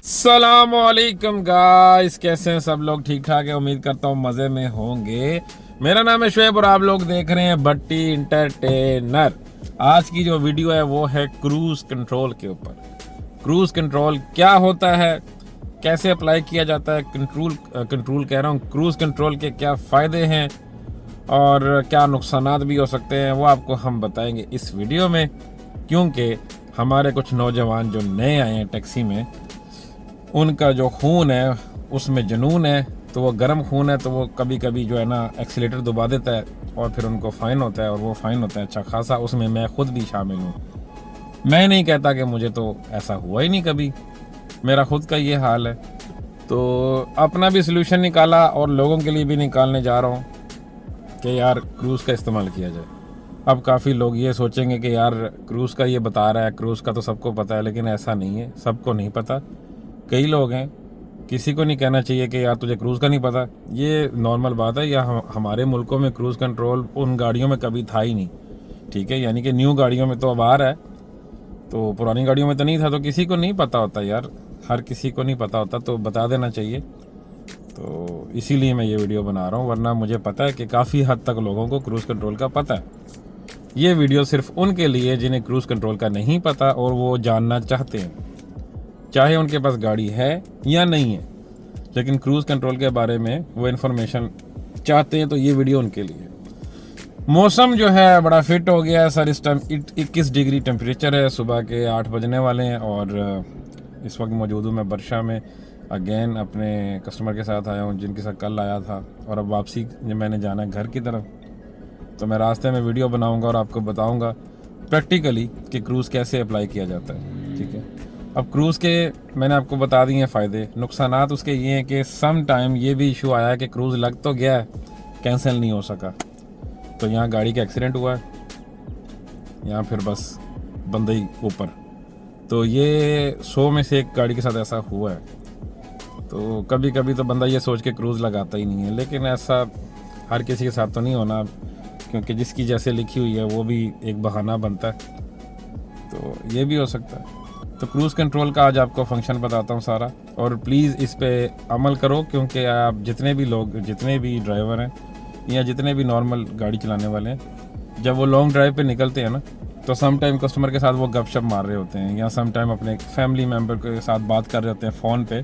सलामुअलैकुम guys, कैसे हैं सब लोग? ठीक ठाक है, उम्मीद करता हूँ मज़े में होंगे। मेरा नाम है शुएब और आप लोग देख रहे हैं भट्टी इंटरटेनर। आज की जो वीडियो है वो है क्रूज़ कंट्रोल के ऊपर। क्रूज़ कंट्रोल क्या होता है, कैसे अप्लाई किया जाता है, कंट्रोल कह रहा हूँ, क्रूज़ कंट्रोल के क्या फ़ायदे हैं और क्या नुकसानात भी हो सकते हैं, वो आपको हम बताएंगे इस वीडियो में। क्योंकि हमारे कुछ नौजवान जो नए आए हैं टैक्सी में, उनका जो खून है उसमें जुनून है, तो वो गर्म खून है, तो वो कभी कभी जो है ना एक्सीलेटर दबा देता है और फिर उनको फ़ाइन होता है, और वो फ़ाइन होता है अच्छा खासा। उसमें मैं ख़ुद भी शामिल हूँ। मैं नहीं कहता कि मुझे तो ऐसा हुआ ही नहीं कभी, मेरा ख़ुद का ये हाल है। तो अपना भी सलूशन निकाला और लोगों के लिए भी निकालने जा रहा हूँ कि यार क्रूज़ का इस्तेमाल किया जाए। अब काफ़ी लोग ये सोचेंगे कि यार क्रूज़ का ये बता रहा है, क्रूज़ का तो सबको पता है, लेकिन ऐसा नहीं है, सबको नहीं पता। कई लोग हैं, किसी को नहीं कहना चाहिए कि यार तुझे क्रूज़ का नहीं पता। ये नॉर्मल बात है। या हमारे मुल्कों में क्रूज़ कंट्रोल उन गाड़ियों में कभी था ही नहीं, ठीक है। यानी कि न्यू गाड़ियों में तो अब आ रहा है, तो पुरानी गाड़ियों में तो नहीं था, तो किसी को नहीं पता होता यार, हर किसी को नहीं पता होता, तो बता देना चाहिए। तो इसीलिए मैं ये वीडियो बना रहा हूँ, वरना मुझे पता है कि काफ़ी हद तक लोगों को क्रूज़ कंट्रोल का पता है। ये वीडियो सिर्फ उनके लिए जिन्हें क्रूज़ कंट्रोल का नहीं पता और वो जानना चाहते हैं, चाहे उनके पास गाड़ी है या नहीं है, लेकिन क्रूज़ कंट्रोल के बारे में वो इन्फॉर्मेशन चाहते हैं। तो ये वीडियो उनके लिए। मौसम जो है बड़ा फिट हो गया है सर। इस टाइम 21 डिग्री टेम्परेचर है, सुबह के 8 बजने वाले हैं और इस वक्त मौजूद हूँ मैं बरशा में। अगेन अपने कस्टमर के साथ आया हूँ जिनके साथ कल आया था, और अब वापसी जब मैंने जाना है घर की तरफ, तो मैं रास्ते में वीडियो बनाऊँगा और आपको बताऊँगा प्रैक्टिकली कि क्रूज़ कैसे अप्लाई किया जाता है, ठीक है। अब क्रूज़ के मैंने आपको बता दिए हैं फ़ायदे। नुकसानात उसके ये हैं कि सम टाइम ये भी इशू आया है कि क्रूज़ लग तो गया है, कैंसिल नहीं हो सका। तो यहाँ गाड़ी का एक्सीडेंट हुआ है, यहाँ फिर बस बंदे ही ऊपर। तो ये 100 में से एक गाड़ी के साथ ऐसा हुआ है। तो कभी कभी तो बंदा ये सोच के क्रूज़ लगाता ही नहीं है, लेकिन ऐसा हर किसी के साथ तो नहीं होना, क्योंकि जिसकी जैसे लिखी हुई है वो भी एक बहाना बनता है, तो ये भी हो सकता है। तो क्रूज़ कंट्रोल का आज आपको फंक्शन बताता हूँ सारा, और प्लीज़ इस पे अमल करो, क्योंकि आप जितने भी लोग, जितने भी ड्राइवर हैं या जितने भी नॉर्मल गाड़ी चलाने वाले हैं, जब वो लॉन्ग ड्राइव पे निकलते हैं ना, तो सम टाइम कस्टमर के साथ वो गपशप मार रहे होते हैं, या सम टाइम अपने फैमिली मेम्बर के साथ बात कर रहे होते हैं फ़ोन पे,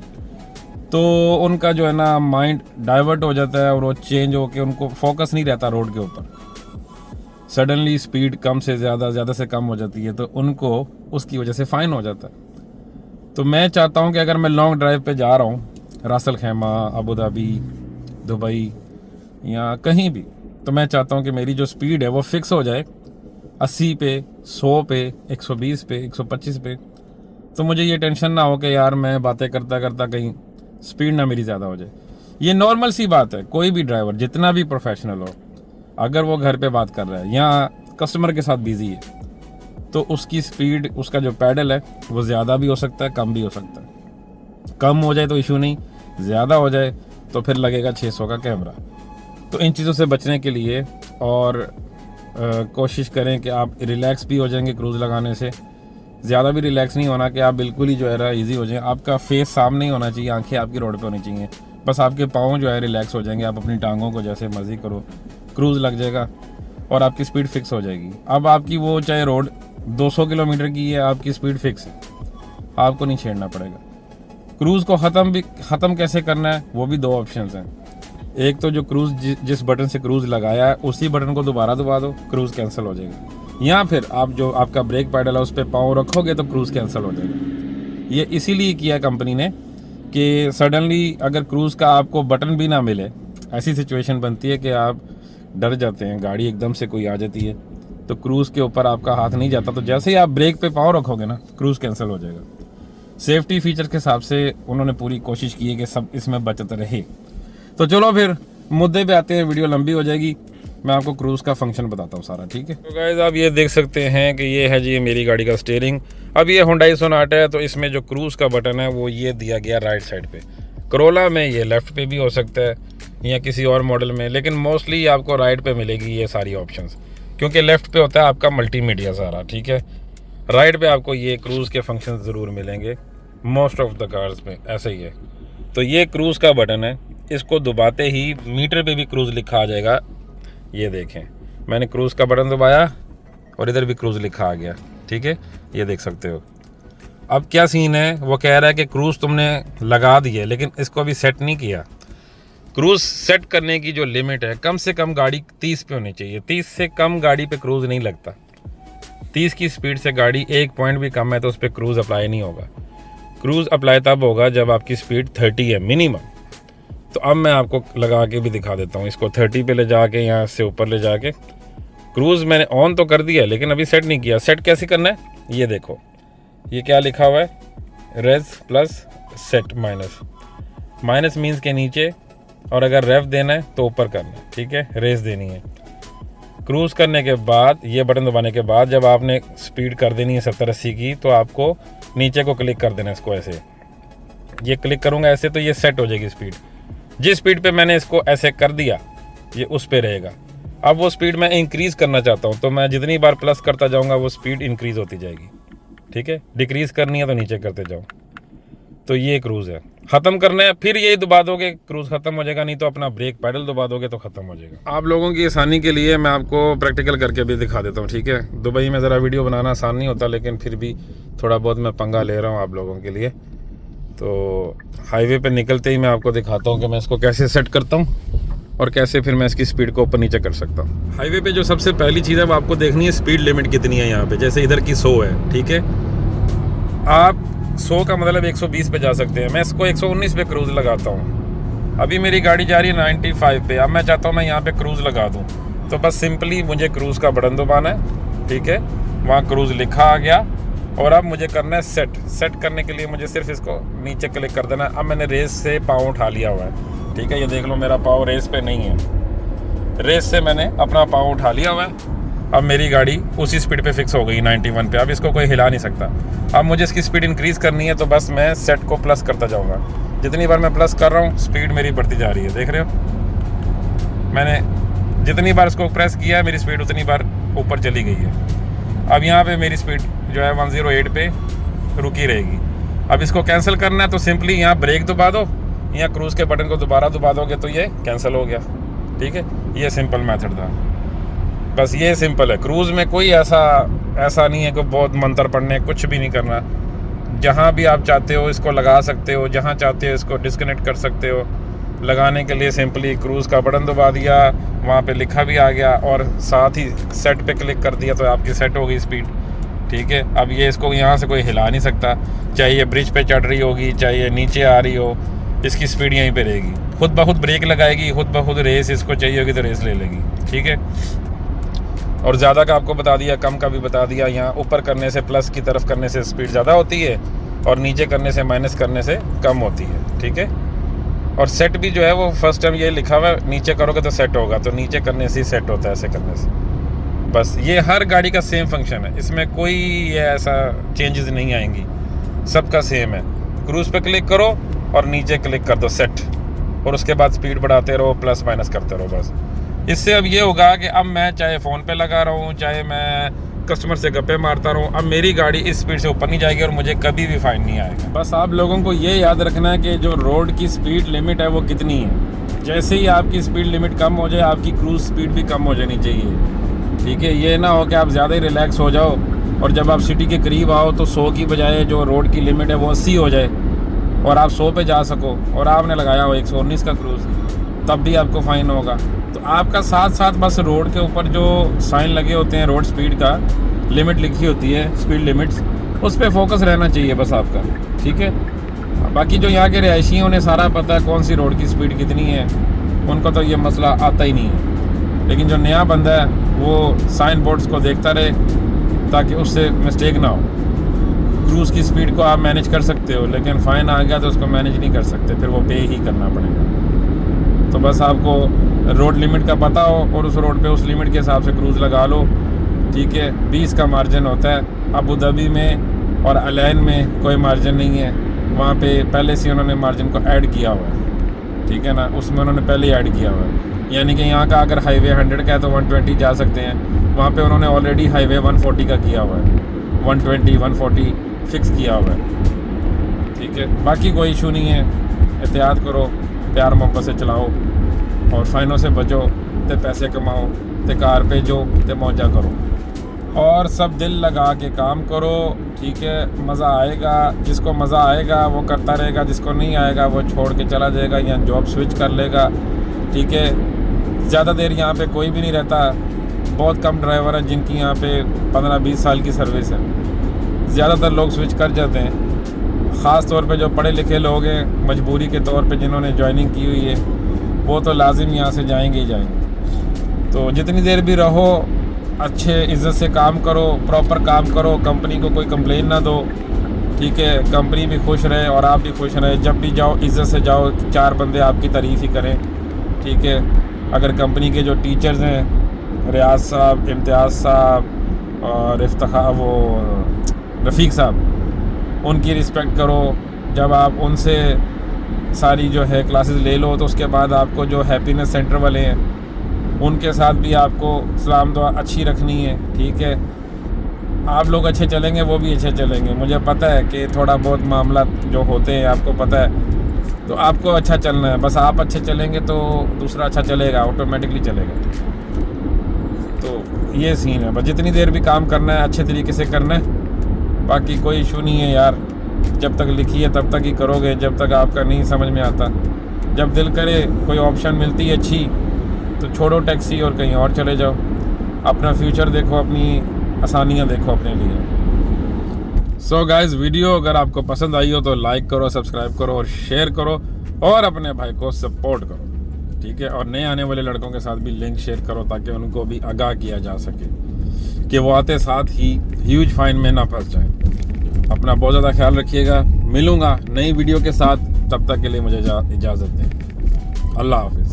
तो उनका जो है ना माइंड डाइवर्ट हो जाता है और वो चेंज होकर उनको फोकस नहीं रहता रोड के ऊपर। सडनली स्पीड कम से ज़्यादा से कम हो जाती है, तो उनको उसकी वजह से फ़ाइन हो जाता है। तो मैं चाहता हूं कि अगर मैं लॉन्ग ड्राइव पे जा रहा हूं, रासल खैमा, अबू धाबी, दुबई या कहीं भी, तो मैं चाहता हूं कि मेरी जो स्पीड है वो फिक्स हो जाए 80 पे, 100 पे, 120 पे, 125 पे। तो मुझे ये टेंशन ना हो कि यार मैं बातें करता करता कहीं स्पीड ना मेरी ज़्यादा हो जाए। ये नॉर्मल सी बात है, कोई भी ड्राइवर जितना भी प्रोफेशनल हो, अगर वो घर पे बात कर रहा है या कस्टमर के साथ बिजी है, तो उसकी स्पीड, उसका जो पैडल है वो ज़्यादा भी हो सकता है, कम भी हो सकता है। कम हो जाए तो इशू नहीं, ज़्यादा हो जाए तो फिर लगेगा 600 का कैमरा। तो इन चीज़ों से बचने के लिए और कोशिश करें कि आप रिलैक्स भी हो जाएंगे क्रूज़ लगाने से। ज़्यादा भी रिलैक्स नहीं होना कि आप बिल्कुल ही जो है ना ईजी हो जाए। आपका फेस सामने ही होना चाहिए, आंखें आपकी रोड पे होनी चाहिए, बस आपके पाँव जो है रिलैक्स हो जाएंगे। आप अपनी टांगों को जैसे मर्जी करो, क्रूज़ लग जाएगा और आपकी स्पीड फिक्स हो जाएगी। अब आपकी वो चाहे रोड 200 किलोमीटर की है, आपकी स्पीड फिक्स है, आपको नहीं छेड़ना पड़ेगा। क्रूज़ को ख़त्म कैसे करना है, वो भी 2 ऑप्शंस हैं। एक तो जो क्रूज़ जिस बटन से क्रूज़ लगाया है उसी बटन को दोबारा दबा दो, क्रूज़ कैंसिल हो जाएगा। या फिर आप जो आपका ब्रेक पैडल है उस पर पाँव रखोगे तो क्रूज़ कैंसिल हो जाएगा। ये इसीलिए किया कंपनी ने कि सडनली अगर क्रूज़ का आपको बटन भी ना मिले, ऐसी सिचुएशन बनती है कि आप डर जाते हैं, गाड़ी एकदम से कोई आ जाती है, तो क्रूज़ के ऊपर आपका हाथ नहीं जाता, तो जैसे ही आप ब्रेक पे पाँव रखोगे ना, क्रूज़ कैंसिल हो जाएगा। सेफ्टी फीचर के हिसाब से उन्होंने पूरी कोशिश की है कि सब इसमें बचत रहे। तो चलो फिर मुद्दे पे आते हैं, वीडियो लंबी हो जाएगी, मैं आपको क्रूज़ का फंक्शन बताता हूँ सारा, ठीक है। तो गाइस आप ये देख सकते हैं कि ये है जी मेरी गाड़ी का स्टीयरिंग। अब ये हुंडई सोनाटा है, तो इसमें जो क्रूज़ का बटन है वो ये दिया गया राइट साइड पे। करोला में ये लेफ़्ट पे भी हो सकता है या किसी और मॉडल में, लेकिन मोस्टली आपको राइट पे मिलेगी ये सारी ऑप्शंस, क्योंकि लेफ़्ट पे होता है आपका मल्टीमीडिया सारा, ठीक है। राइट पे आपको ये क्रूज़ के फंक्शन ज़रूर मिलेंगे। मोस्ट ऑफ द कार्स में ऐसा ही है। तो ये क्रूज़ का बटन है, इसको दबाते ही मीटर पे भी क्रूज़ लिखा आ जाएगा। ये देखें, मैंने क्रूज़ का बटन दबाया और इधर भी क्रूज़ लिखा आ गया, ठीक है, ये देख सकते हो। अब क्या सीन है, वो कह रहा है कि क्रूज़ तुमने लगा दी है लेकिन इसको अभी सेट नहीं किया। क्रूज़ सेट करने की जो लिमिट है, कम से कम गाड़ी 30 पे होनी चाहिए। 30 से कम गाड़ी पे क्रूज़ नहीं लगता। 30 की स्पीड से गाड़ी 1 पॉइंट भी कम है तो उस पर क्रूज़ अप्लाई नहीं होगा। क्रूज़ अप्लाई तब होगा जब आपकी स्पीड 30 है मिनिमम। तो अब मैं आपको लगा के भी दिखा देता हूँ, इसको 30 पे ले जाके यहाँ से ऊपर ले जाके। क्रूज़ मैंने ऑन तो कर दिया लेकिन अभी सेट नहीं किया। सेट कैसे करना है, ये देखो, ये क्या लिखा हुआ है, रेज plus set minus. Minus means के नीचे, और अगर रेव देना है तो ऊपर करना है, ठीक है, रेस देनी है। क्रूज़ करने के बाद, ये बटन दबाने के बाद जब आपने स्पीड कर देनी है 70-80 की, तो आपको नीचे को क्लिक कर देना है इसको ऐसे। ये क्लिक करूँगा ऐसे तो ये सेट हो जाएगी स्पीड। जिस स्पीड पे मैंने इसको ऐसे कर दिया ये उस पे रहेगा। अब वो स्पीड मैं इंक्रीज़ करना चाहता हूँ तो मैं जितनी बार प्लस करता जाऊँगा वो स्पीड इंक्रीज़ होती जाएगी, ठीक है। डिक्रीज़ करनी है तो नीचे करते जाओ। तो ये क्रूज़ है। ख़त्म करना है फिर यही दबा दोगे, क्रूज़ ख़त्म हो जाएगा, नहीं तो अपना ब्रेक पैडल दबा दोगे तो ख़त्म हो जाएगा। आप लोगों की आसानी के लिए मैं आपको प्रैक्टिकल करके भी दिखा देता हूँ, ठीक है। दुबई में ज़रा वीडियो बनाना आसान नहीं होता, लेकिन फिर भी थोड़ा बहुत मैं पंगा ले रहा हूँ आप लोगों के लिए। तो हाईवे पे निकलते ही मैं आपको दिखाता हूँ कि मैं इसको कैसे सेट करता हूँ और कैसे फिर मैं इसकी स्पीड को ऊपर नीचे कर सकता हूँ। हाईवे पे जो सबसे पहली चीज़ है वो आपको देखनी है स्पीड लिमिट कितनी है यहाँ पे। जैसे इधर की 100 है, ठीक है, आप 100 का मतलब 120 पे जा सकते हैं। मैं इसको 119 पे क्रूज़ लगाता हूँ। अभी मेरी गाड़ी जा रही है 95 पे। अब मैं चाहता हूँ मैं यहाँ पे क्रूज़ लगा दूँ, तो बस सिंपली मुझे क्रूज़ का बटन दबाना है, ठीक है, वहाँ क्रूज़ लिखा आ गया। और अब मुझे करना है सेट। सेट करने के लिए मुझे सिर्फ इसको नीचे क्लिक कर देना। अब मैंने रेस से पाँव उठा लिया हुआ है, ठीक है, ये देख लो मेरा पाँव रेस पे नहीं है। रेस से मैंने अपना पाँव उठा लिया हुआ है। अब मेरी गाड़ी उसी स्पीड पे फिक्स हो गई 91 पे। अब इसको कोई हिला नहीं सकता। अब मुझे इसकी स्पीड इंक्रीज़ करनी है तो बस मैं सेट को प्लस करता जाऊँगा। जितनी बार मैं प्लस कर रहा हूँ स्पीड मेरी बढ़ती जा रही है, देख रहे हो। मैंने जितनी बार इसको प्रेस किया है मेरी स्पीड उतनी बार ऊपर चली गई है। अब यहाँ पे मेरी स्पीड जो है 108 पे रुकी रहेगी। अब इसको कैंसिल करना है तो सिंपली यहाँ ब्रेक दबा दो, यहाँ क्रूज़ के बटन को दोबारा दबा दोगे तो ये कैंसिल हो गया, ठीक है। ये सिंपल मेथड था, बस ये सिंपल है। क्रूज़ में कोई ऐसा नहीं है कि बहुत मंत्र पढ़ने, कुछ भी नहीं करना। जहाँ भी आप चाहते हो इसको लगा सकते हो, जहाँ चाहते हो इसको डिस्कनेक्ट कर सकते हो। लगाने के लिए सिंपली क्रूज़ का बटन दबा दिया, वहाँ पे लिखा भी आ गया और साथ ही सेट पे क्लिक कर दिया तो आपकी सेट हो गई स्पीड, ठीक है। अब ये इसको यहाँ से कोई हिला नहीं सकता, चाहे ये ब्रिज पे चढ़ रही होगी चाहे ये नीचे आ रही हो, इसकी स्पीड यहीं पे रहेगी। खुद ब खुद ब्रेक लगाएगी, खुद ब खुद रेस इसको चाहिए होगी तो रेस ले लेगी, ठीक है। और ज़्यादा का आपको बता दिया, कम का भी बता दिया। यहाँ ऊपर करने से प्लस की तरफ करने से स्पीड ज़्यादा होती है और नीचे करने से माइनस करने से कम होती है, ठीक है। और सेट भी जो है वो फर्स्ट टाइम ये लिखा हुआ है, नीचे करोगे तो सेट होगा, तो नीचे करने से ही सेट होता है, ऐसे करने से। बस ये हर गाड़ी का सेम फंक्शन है, इसमें कोई ये ऐसा चेंजेस नहीं आएंगी, सबका सेम है। क्रूज़ पे क्लिक करो और नीचे क्लिक कर दो सेट, और उसके बाद स्पीड बढ़ाते रहो, प्लस माइनस करते रहो बस। इससे अब ये होगा कि अब मैं चाहे फ़ोन पे लगा रहा हूँ, चाहे मैं कस्टमर से गप्पे मारता रहूँ, अब मेरी गाड़ी इस स्पीड से ऊपर नहीं जाएगी और मुझे कभी भी फाइन नहीं आएगा। बस आप लोगों को ये याद रखना है कि जो रोड की स्पीड लिमिट है वो कितनी है। जैसे ही आपकी स्पीड लिमिट कम हो जाए आपकी क्रूज़ स्पीड भी कम हो जानी चाहिए, ठीक है। ये ना हो कि आप ज़्यादा ही रिलैक्स हो जाओ और जब आप सिटी के करीब आओ तो 100 की बजाय जो रोड की लिमिट है वो 80 हो जाए और आप 100 पे जा सको और आपने लगाया हो 119 का क्रूज़, तब भी आपको फ़ाइन होगा। तो आपका साथ साथ बस रोड के ऊपर जो साइन लगे होते हैं, रोड स्पीड का लिमिट लिखी होती है, स्पीड लिमिट्स, उस पर फोकस रहना चाहिए बस आपका, ठीक है। बाकी जो यहाँ के रिहायशी हैं उन्हें सारा पता है कौन सी रोड की स्पीड कितनी है, उनको तो ये मसला आता ही नहीं है। लेकिन जो नया बंदा है वो साइन बोर्ड्स को देखता रहे ताकि उससे मिस्टेक ना हो। क्रूज़ की स्पीड को आप मैनेज कर सकते हो, लेकिन फ़ाइन आ गया तो उसको मैनेज नहीं कर सकते, फिर वो पे ही करना पड़ेगा। तो बस आपको रोड लिमिट का पता हो और उस रोड पे उस लिमिट के हिसाब से क्रूज़ लगा लो, ठीक है। 20 का मार्जिन होता है। अबू धाबी में और अलैन में कोई मार्जिन नहीं है, वहाँ पे पहले से उन्होंने मार्जिन को ऐड किया हुआ है, ठीक है ना, उसमें उन्होंने पहले ऐड किया हुआ है। यानी कि यहाँ का अगर हाईवे 100 का है तो 120 जा सकते हैं, वहाँ पे उन्होंने ऑलरेडी हाईवे 140 का किया हुआ है, 120 140 फिक्स किया हुआ है। ठीक है, बाकी कोई इशू नहीं है। एहतियात करो, प्यार मोहब्बत से चलाओ और फाइनों से बचो, ते पैसे कमाओ, ते कार पे जो ते मौजा करो और सब दिल लगा के काम करो। ठीक है, मज़ा आएगा। जिसको मज़ा आएगा वो करता रहेगा, जिसको नहीं आएगा वो छोड़ के चला जाएगा या जॉब स्विच कर लेगा। ठीक है, ज़्यादा देर यहाँ पे कोई भी नहीं रहता। बहुत कम ड्राइवर हैं जिनकी यहाँ पे 15-20 साल की सर्विस है। ज़्यादातर लोग स्विच कर जाते हैं। ख़ास तौर पे जो पढ़े लिखे लोग हैं, मजबूरी के तौर पे जिन्होंने ज्वाइनिंग की हुई है, वो तो लाजिम यहाँ से जाएंगे ही जाएंगे। तो जितनी देर भी रहो, अच्छे इज़्ज़त से काम करो, प्रॉपर काम करो, कंपनी को कोई कंप्लेन ना दो। ठीक है, कंपनी भी खुश रहे और आप भी खुश रहें। जब भी जाओ इज़्ज़त से जाओ, 4 बंदे आपकी तारीफ़ ही करें। ठीक है, अगर कंपनी के जो टीचर्स हैं, रियाज साहब, इम्तियाज़ साहब और रफ़ीक साहब, उनकी रिस्पेक्ट करो। जब आप उनसे सारी जो है क्लासेस ले लो तो उसके बाद आपको जो हैप्पीनेस सेंटर वाले हैं उनके साथ भी आपको सलाम दुआ अच्छी रखनी है। ठीक है, आप लोग अच्छे चलेंगे वो भी अच्छे चलेंगे। मुझे पता है कि थोड़ा बहुत मामला जो होते हैं आपको पता है, तो आपको अच्छा चलना है। बस आप अच्छे चलेंगे तो दूसरा अच्छा चलेगा, ऑटोमेटिकली चलेगा। तो ये सीन है। बस जितनी देर भी काम करना है अच्छे तरीके से करना है, बाकी कोई इशू नहीं है यार। जब तक लिखी है तब तक ही करोगे, जब तक आपका नहीं समझ में आता। जब दिल करे कोई ऑप्शन मिलती है अच्छी तो छोड़ो टैक्सी और कहीं और चले जाओ। अपना फ्यूचर देखो, अपनी आसानियाँ देखो अपने लिए। सो गाइस, वीडियो अगर आपको पसंद आई हो तो लाइक करो, सब्सक्राइब करो और शेयर करो और अपने भाई को सपोर्ट करो। ठीक है, और नए आने वाले लड़कों के साथ भी लिंक शेयर करो ताकि उनको भी आगाह किया जा सके कि वो आते साथ ही ह्यूज फाइन में ना फंस जाए। अपना बहुत ज़्यादा ख्याल रखिएगा। मिलूँगा नई वीडियो के साथ, तब तक के लिए मुझे इजाज़त दें। अल्लाह हाफ़िज़।